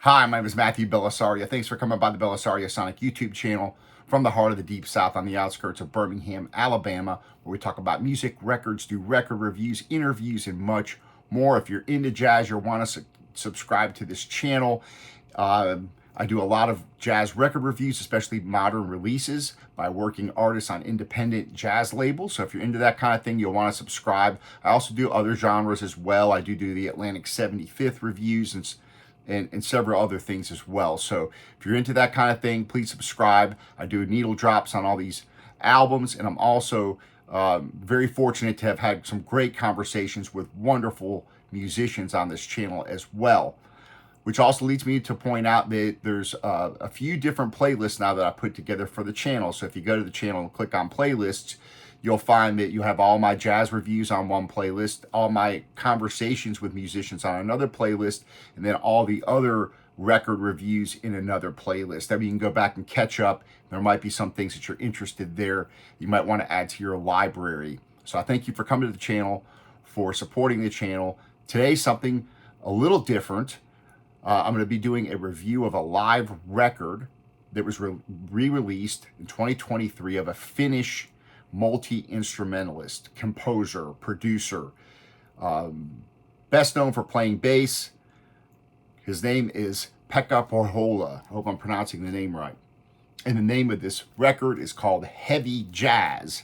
Hi, my name is Matthew Bellisario. Thanks for coming by the BellisarioSonic YouTube channel from the heart of the Deep South on the outskirts of Birmingham, Alabama, where we talk about music, records, do record reviews, interviews, and much more. If you're into jazz or want to subscribe to this channel, I do a lot of jazz record reviews, especially modern releases by working artists on independent jazz labels. So if you're into that kind of thing, you'll want to subscribe. I also do other genres as well. I do the Atlantic 75th reviews and several other things as well. So if you're into that kind of thing, please subscribe. I do needle drops on all these albums, and I'm also very fortunate to have had some great conversations with wonderful musicians on this channel as well, which also leads me to point out that there's a few different playlists now that I put together for the channel. So if you go to the channel and click on playlists, you'll find that you have all my jazz reviews on one playlist, all my conversations with musicians on another playlist, and then all the other record reviews in another playlist. That way you can go back and catch up. There might be some things that you're interested there you might want to add to your library. So I thank you for coming to the channel, for supporting the channel. Today, something a little different. I'm going to be doing a review of a live record that was re-released in 2023 of a Finnish multi-instrumentalist, composer, producer, best known for playing bass. His name is Pekka Pohjola. I hope I'm pronouncing the name right. And the name of this record is called Heavy Jazz.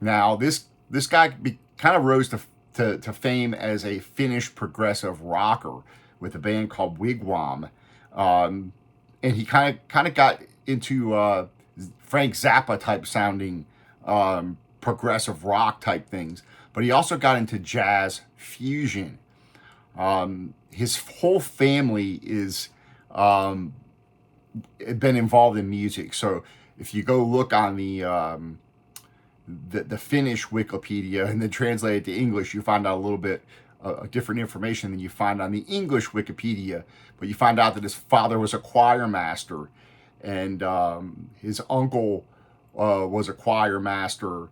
Now, this guy kind of rose to fame as a Finnish progressive rocker with a band called Wigwam. And he kind of got into Frank Zappa type sounding progressive rock type things, but he also got into jazz fusion. His whole family is been involved in music. So if you go look on the Finnish Wikipedia and then translate it to English, you find out a little bit different information than you find on the English Wikipedia. But you find out that his father was a choir master, and his uncle was a choir master.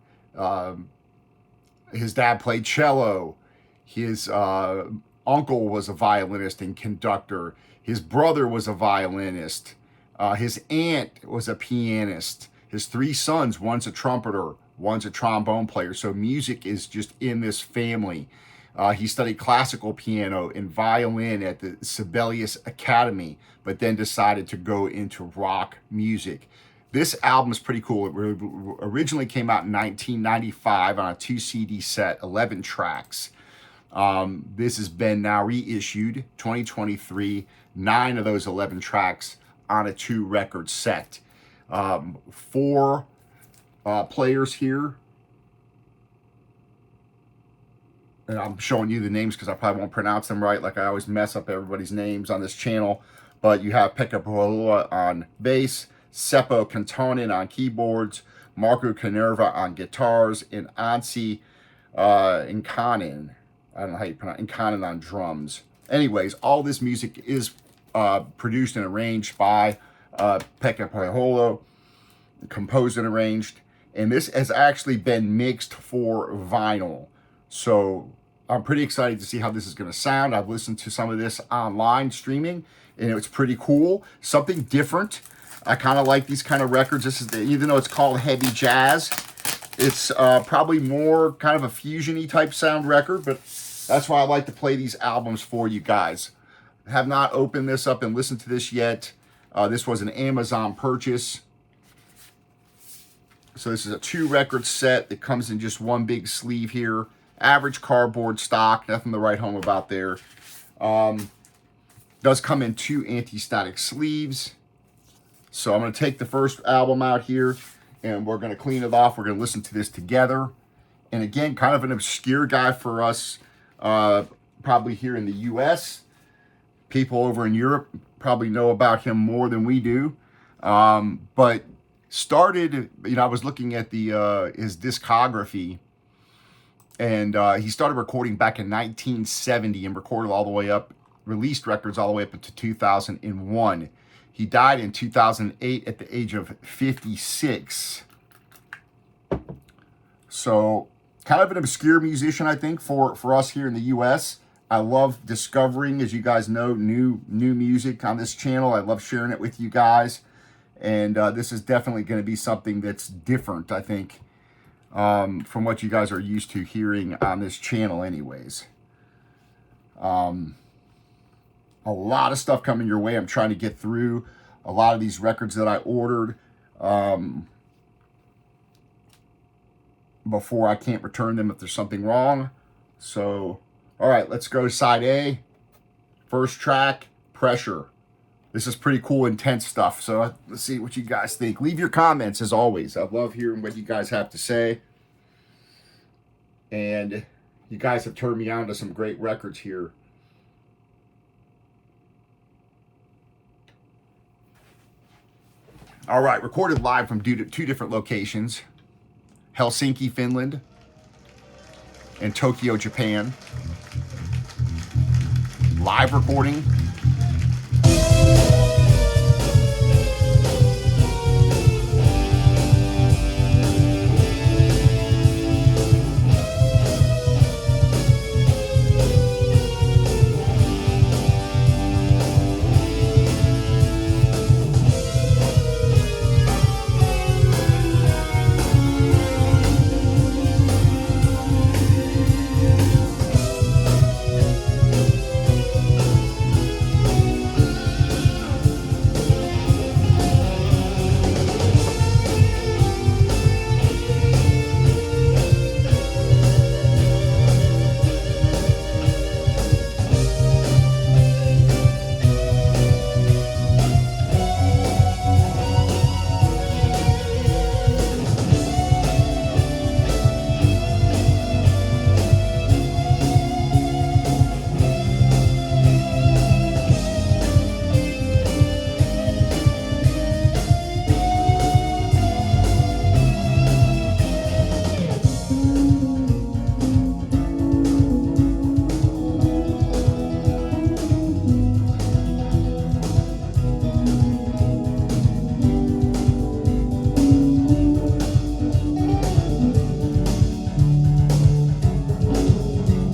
His dad played cello. His uncle was a violinist and conductor. His brother was a violinist. His aunt was a pianist. His three sons, one's a trumpeter, one's a trombone player. So music is just in this family. He studied classical piano and violin at the Sibelius Academy, but then decided to go into rock music. This album is pretty cool. It originally came out in 1995 on a 2 CD set, 11 tracks. This has been now reissued, 2023, 9 of those 11 tracks on a 2 record set. 4 players here. And I'm showing you the names because I probably won't pronounce them right, like I always mess up everybody's names on this channel. But you have Pekka Pohjola on bass, Seppo Kantonen on keyboards, Markku Kanerva on guitars, and Anssi Nykänen, I don't know how you pronounce it, Nykänen on drums. Anyways, all this music is produced and arranged by Pekka Pohjola, composed and arranged. And this has actually been mixed for vinyl. So I'm pretty excited to see how this is going to sound. I've listened to some of this online streaming, and it's pretty cool. Something different. I kind of like these kind of records. This is even though it's called heavy jazz, it's probably more kind of a fusion-y type sound record, but that's why I like to play these albums for you guys. I have not opened this up and listened to this yet. This was an Amazon purchase. So this is a 2 record set that comes in just one big sleeve here. Average cardboard stock, nothing to write home about there. Does come in 2 anti-static sleeves. So I'm going to take the first album out here, and we're going to clean it off. We're going to listen to this together. And again, kind of an obscure guy for us, probably here in the U.S. People over in Europe probably know about him more than we do. But started, I was looking at his discography, and he started recording back in 1970 and recorded all the way up, released records all the way up into 2001. He died in 2008 at the age of 56. So kind of an obscure musician, I think, for us here in the U.S. I love discovering, as you guys know, new music on this channel. I love sharing it with you guys. And this is definitely going to be something that's different, I think, from what you guys are used to hearing on this channel anyways. A lot of stuff coming your way. I'm trying to get through a lot of these records that I ordered before I can't return them if there's something wrong. So, all right, let's go to side A. First track, Pressure. This is pretty cool, intense stuff. So let's see what you guys think. Leave your comments, as always. I love hearing what you guys have to say. And you guys have turned me on to some great records here. All right, recorded live from two different locations. Helsinki, Finland, and Tokyo, Japan. Live recording.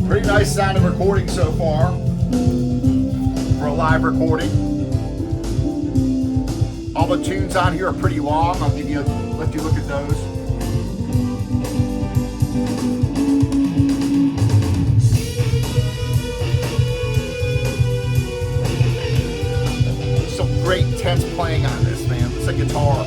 Pretty nice sounding recording so far for a live recording. All the tunes on here are pretty long. I'll let you look at those. Some great intense playing on this, man. It's a guitar.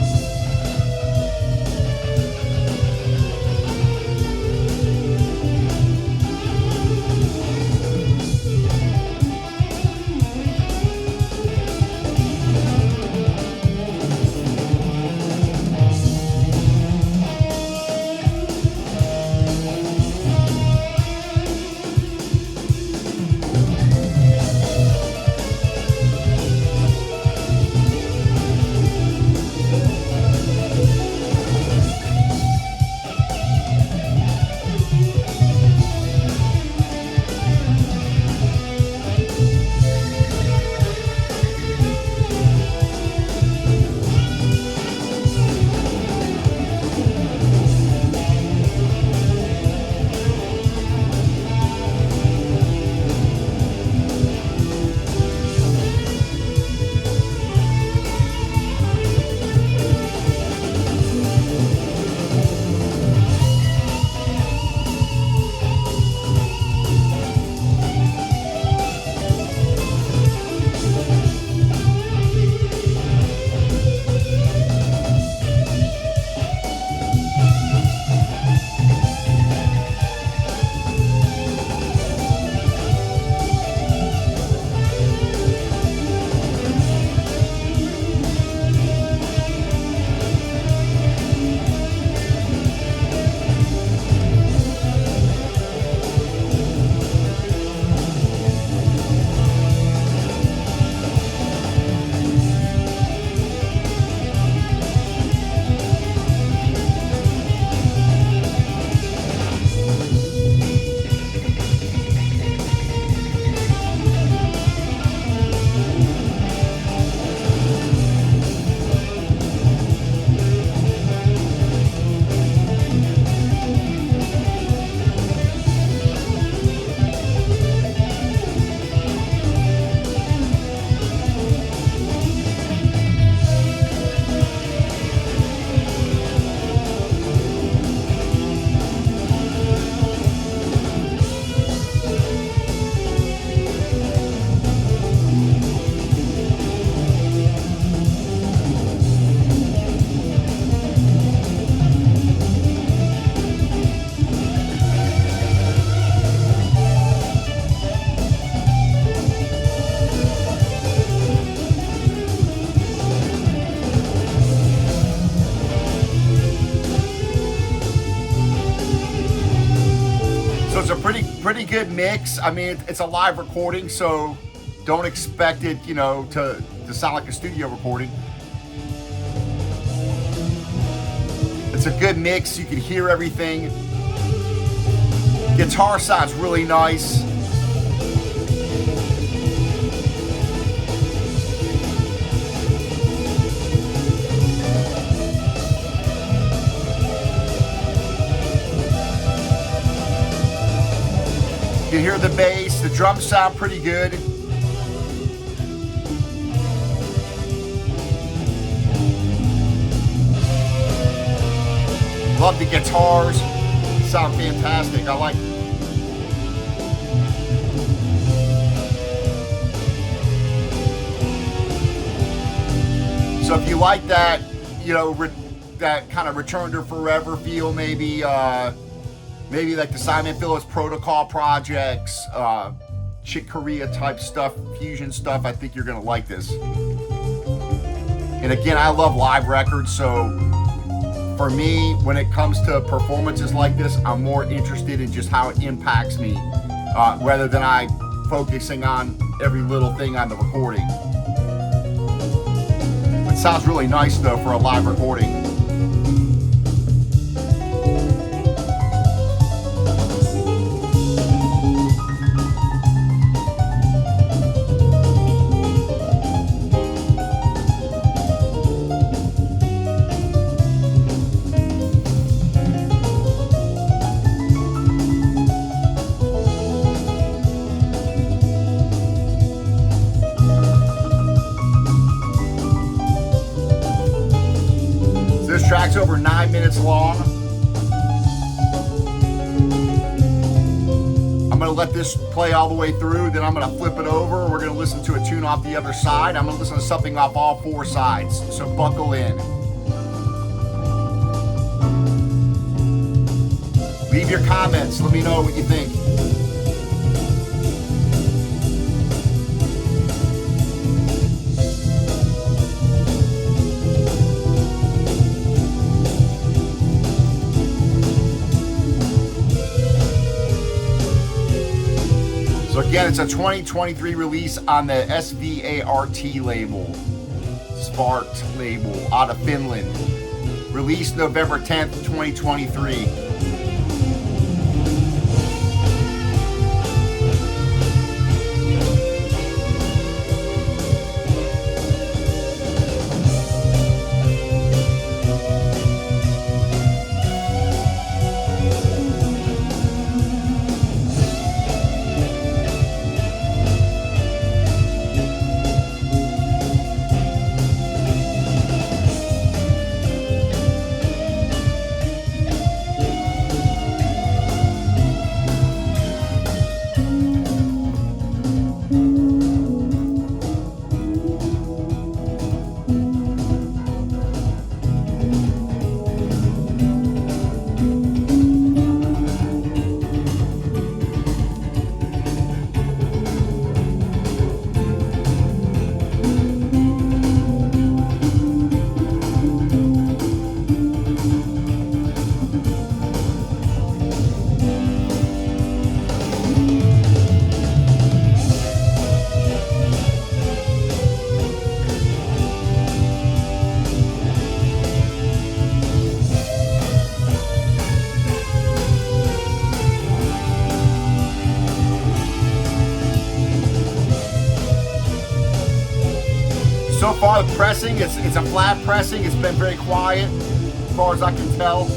good mix. I mean, it's a live recording, so don't expect it, you know, to sound like a studio recording. It's a good mix. You can hear everything. Guitar sounds really nice. You can hear the bass. The drums sound pretty good. Love the guitars. Sound fantastic. I like it. So if you like that, you know, that kind of Return to Forever feel, maybe like the Simon Phillips Protocol projects, Chick Corea type stuff, fusion stuff, I think you're gonna like this. And again, I love live records, so for me, when it comes to performances like this, I'm more interested in just how it impacts me, rather than I focusing on every little thing on the recording. It sounds really nice though for a live recording. This track's over 9 minutes long. I'm gonna let this play all the way through, then I'm gonna flip it over. We're gonna listen to a tune off the other side. I'm gonna listen to something off all 4 sides, so buckle in. Leave your comments, let me know what you think. So again, it's a 2023 release on the SVART label, Svart label, out of Finland. Released November 10th, 2023. So far, the pressing, it's a flat pressing. It's been very quiet, as far as I can tell.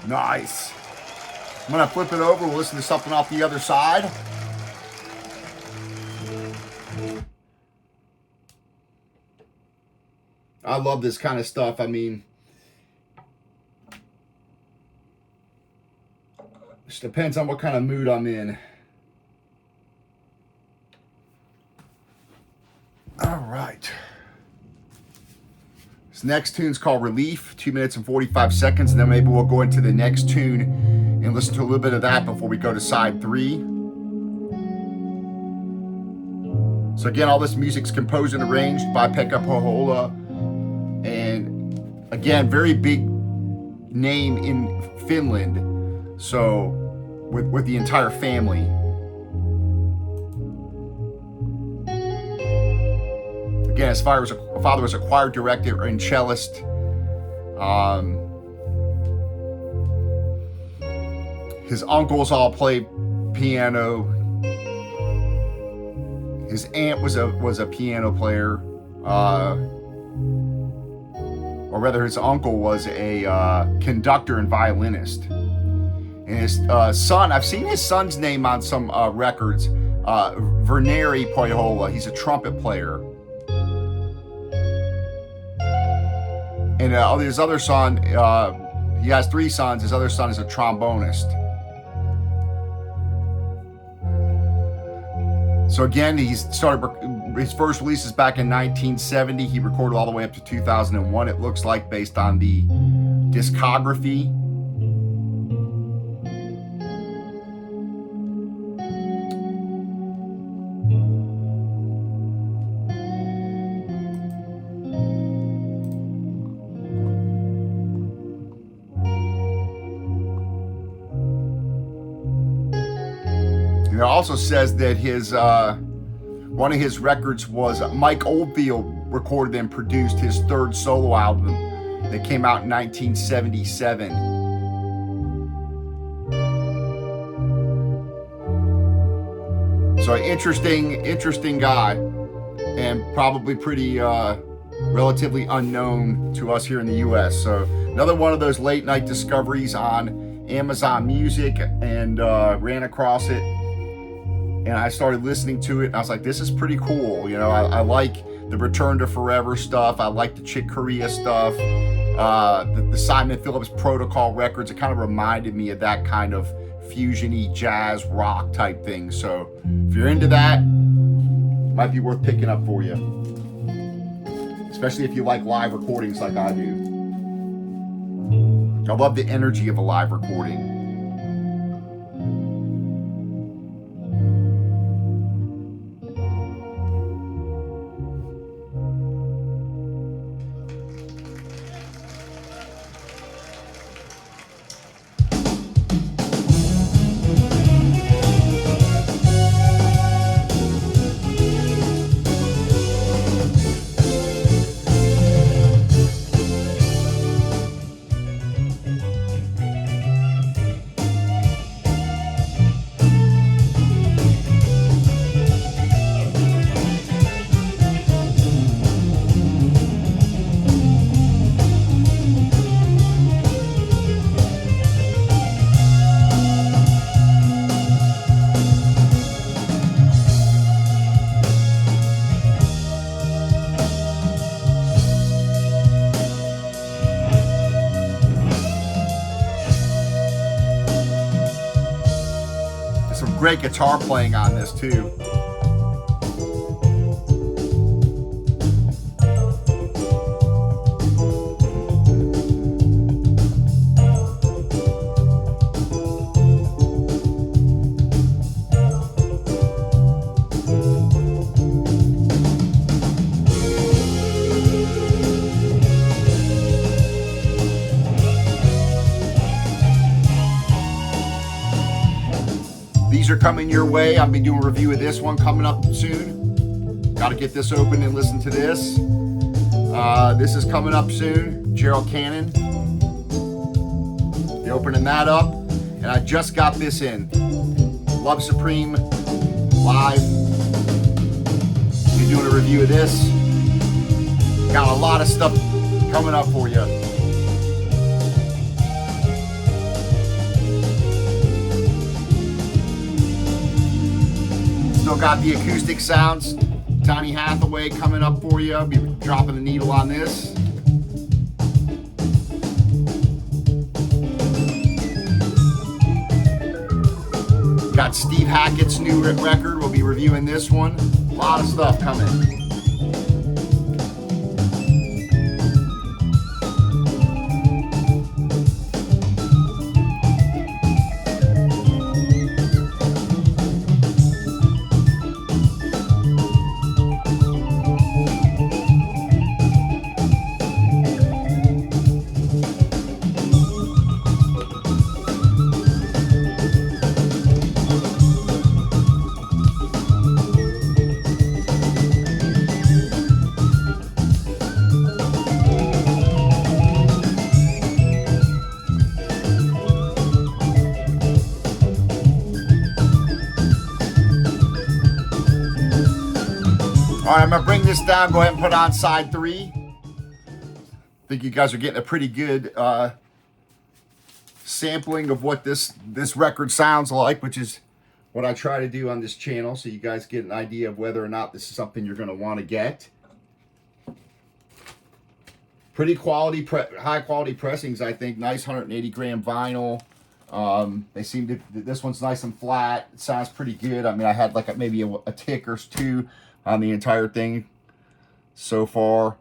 Nice. I'm gonna flip it over. We'll listen to something off the other side. I love this kind of stuff. I mean, just depends on what kind of mood I'm in. All right. next tune's called Relief, 2 minutes and 45 seconds, and then maybe we'll go into the next tune and listen to a little bit of that before we go to side 3. So again, all this music's composed and arranged by Pekka Pohjola, and again, very big name in Finland, so with the entire family. Again, his father was a choir director and cellist. His uncles all played piano. His aunt was a piano player, or rather, his uncle was a conductor and violinist. And his son, I've seen his son's name on some records, Verneri Pohjola. He's a trumpet player. And his other son, he has 3 sons. His other son is a trombonist. So again, he started his first releases back in 1970. He recorded all the way up to 2001, it looks like, based on the discography. It also says that his one of his records was Mike Oldfield recorded and produced his 3rd solo album that came out in 1977. So interesting guy, and probably pretty relatively unknown to us here in the U.S. So another one of those late night discoveries on Amazon Music, and ran across it. And I started listening to it, and I was like, this is pretty cool. You know, I like the Return to Forever stuff. I like the Chick Corea stuff. The Simon Phillips Protocol records, it kind of reminded me of that kind of fusion-y jazz rock type thing. So if you're into that, it might be worth picking up for you. Especially if you like live recordings like I do. I love the energy of a live recording. Great guitar playing on this too. These are coming your way. I'll be doing a review of this one coming up soon. Got to get this open and listen to this. This is coming up soon. Gerald Cannon. Be opening that up. And I just got this in. Love Supreme live. Be doing a review of this. Got a lot of stuff coming up for you. Still got the acoustic sounds. Donny Hathaway coming up for you. I'll be dropping the needle on this. Got Steve Hackett's new record. We'll be reviewing this one. A lot of stuff coming. All right, I'm gonna bring this down, go ahead and put on side 3. I think you guys are getting a pretty good sampling of what this record sounds like, which is what I try to do on this channel, so you guys get an idea of whether or not this is something you're gonna wanna get. Pretty quality, high quality pressings, I think. Nice 180 gram vinyl. They seem to, this one's nice and flat. It sounds pretty good. I mean, I had like maybe a tick or 2 on the entire thing so far.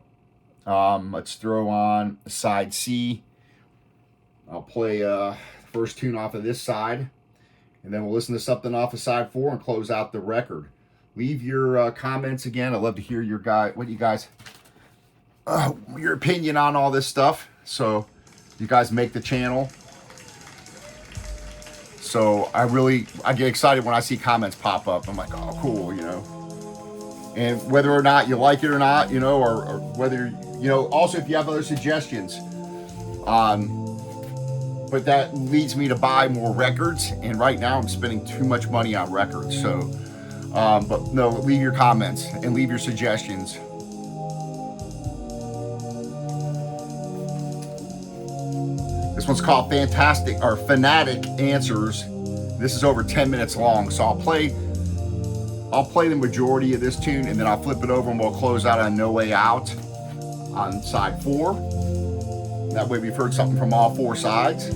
Let's throw on side C. I'll play first tune off of this side, and then we'll listen to something off of side 4 and close out the record. Leave your comments again. I'd love to hear your what you guys, your opinion on all this stuff. So you guys make the channel. So I get excited when I see comments pop up. I'm like, oh, cool, you know. And whether or not you like it or not, you know, or whether, you know, also if you have other suggestions, but that leads me to buy more records. And right now I'm spending too much money on records. So, but no, leave your comments and leave your suggestions. This one's called Fanatic Answers. This is over 10 minutes long, so I'll play the majority of this tune, and then I'll flip it over and we'll close out on No Way Out on side 4. That way we've heard something from all 4 sides.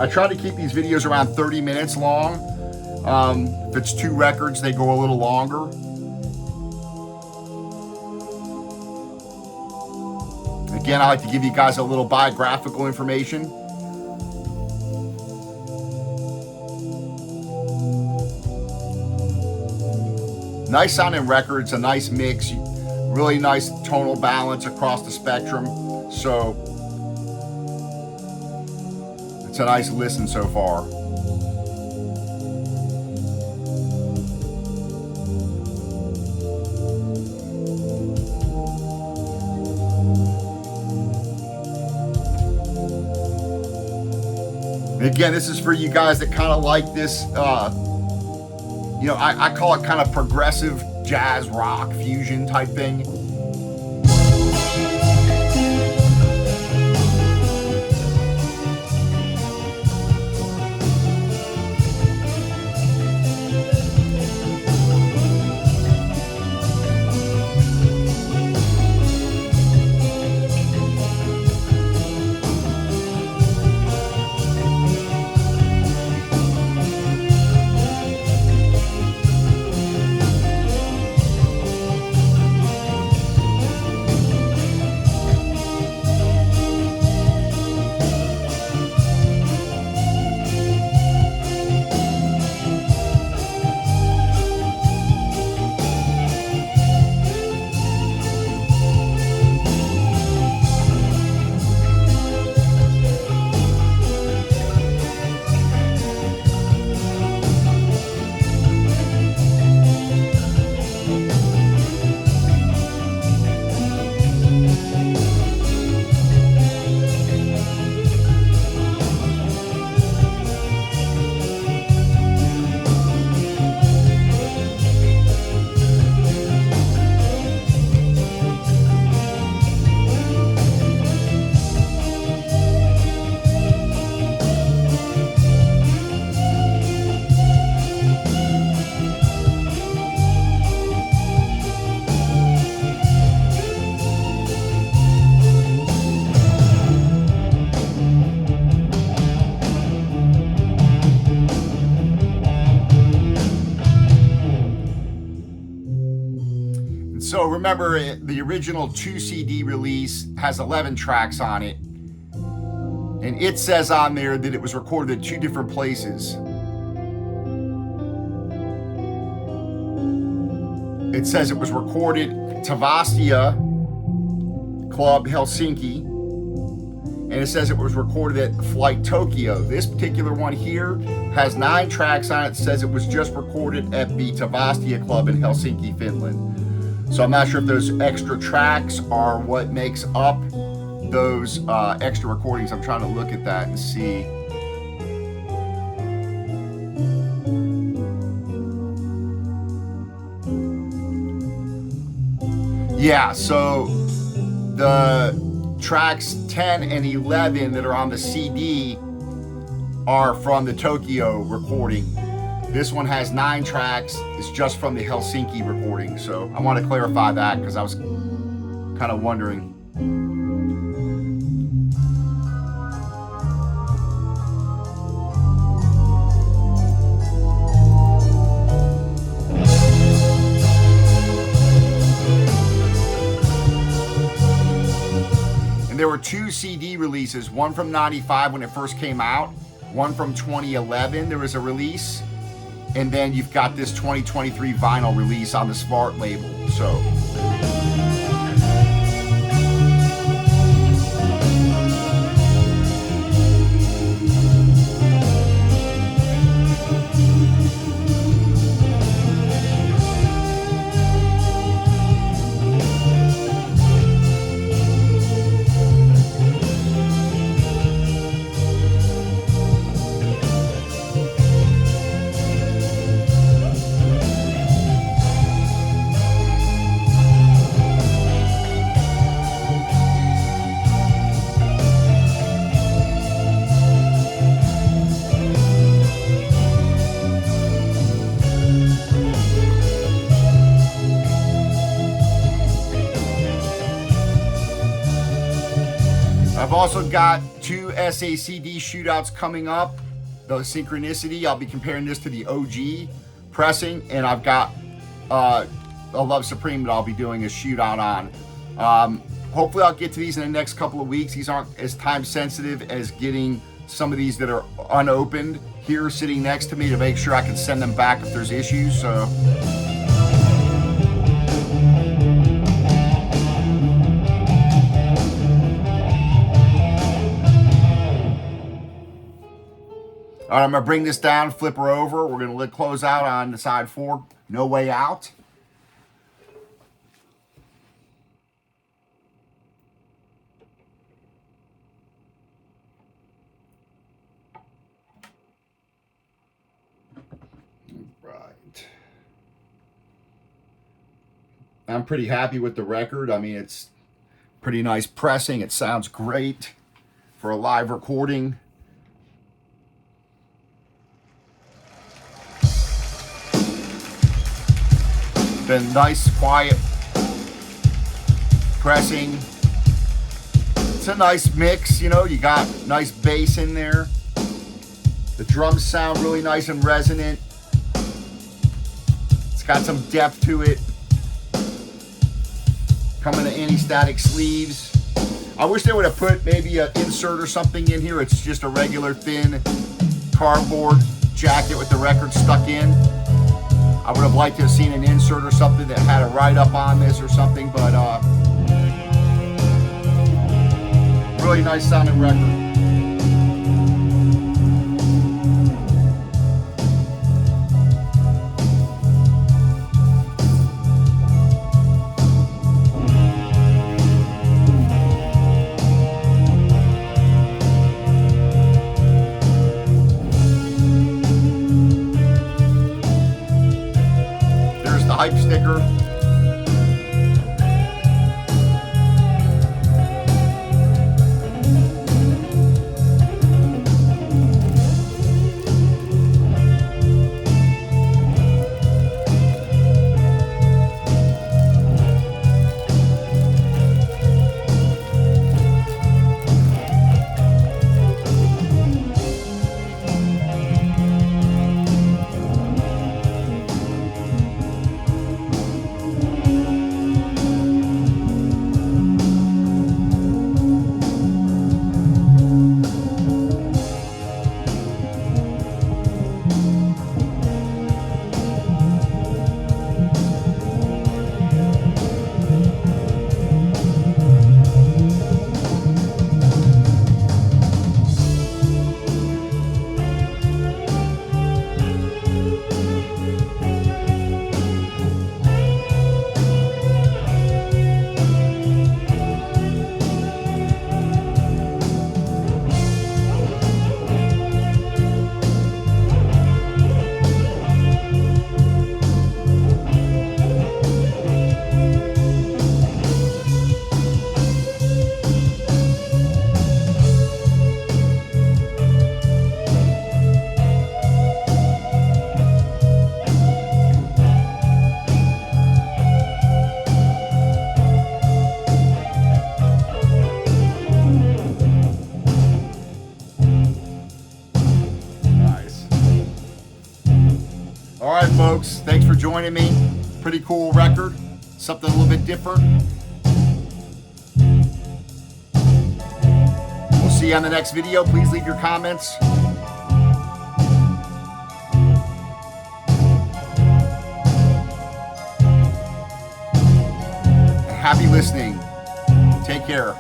I try to keep these videos around 30 minutes long. If it's 2 records, they go a little longer. Again, I like to give you guys a little biographical information. Nice sounding records, a nice mix, really nice tonal balance across the spectrum. So it's a nice listen so far. Again, this is for you guys that kind of like this, you know, I call it kind of progressive jazz rock fusion type thing. So remember, the original 2 CD release has 11 tracks on it. And it says on there that it was recorded at 2 different places. It says it was recorded at Tavastia Club, Helsinki. And it says it was recorded at Flight Tokyo. This particular one here has 9 tracks on it. It says it was just recorded at the Tavastia Club in Helsinki, Finland. So I'm not sure if those extra tracks are what makes up those extra recordings. I'm trying to look at that and see. Yeah, so the tracks 10 and 11 that are on the CD are from the Tokyo recording. This one has 9 tracks. It's just from the Helsinki recording. So I want to clarify that because I was kind of wondering. There were 2 CD releases, one from 95 when it first came out, one from 2011, there was a release, and then you've got this 2023 vinyl release on the Svart label. So I've also got 2 SACD shootouts coming up. The Synchronicity, I'll be comparing this to the OG pressing, and I've got a Love Supreme that I'll be doing a shootout on. Hopefully I'll get to these in the next couple of weeks. These aren't as time sensitive as getting some of these that are unopened here sitting next to me to make sure I can send them back if there's issues. So all right, I'm gonna bring this down, flip her over. We're gonna close out on the side 4, No Way Out. Right. I'm pretty happy with the record. I mean, it's pretty nice pressing. It sounds great for a live recording. Been nice, quiet pressing. It's a nice mix, you know, you got nice bass in there. The drums sound really nice and resonant. It's got some depth to it. Coming to anti-static sleeves. I wish they would have put maybe an insert or something in here. It's just a regular thin cardboard jacket with the record stuck in. I would have liked to have seen an insert or something that had a write-up on this or something, but really nice sounding record. Hype sticker. folks. Thanks for joining me. Pretty cool record. Something a little bit different. We'll see you on the next video. Please leave your comments. Happy listening. Take care.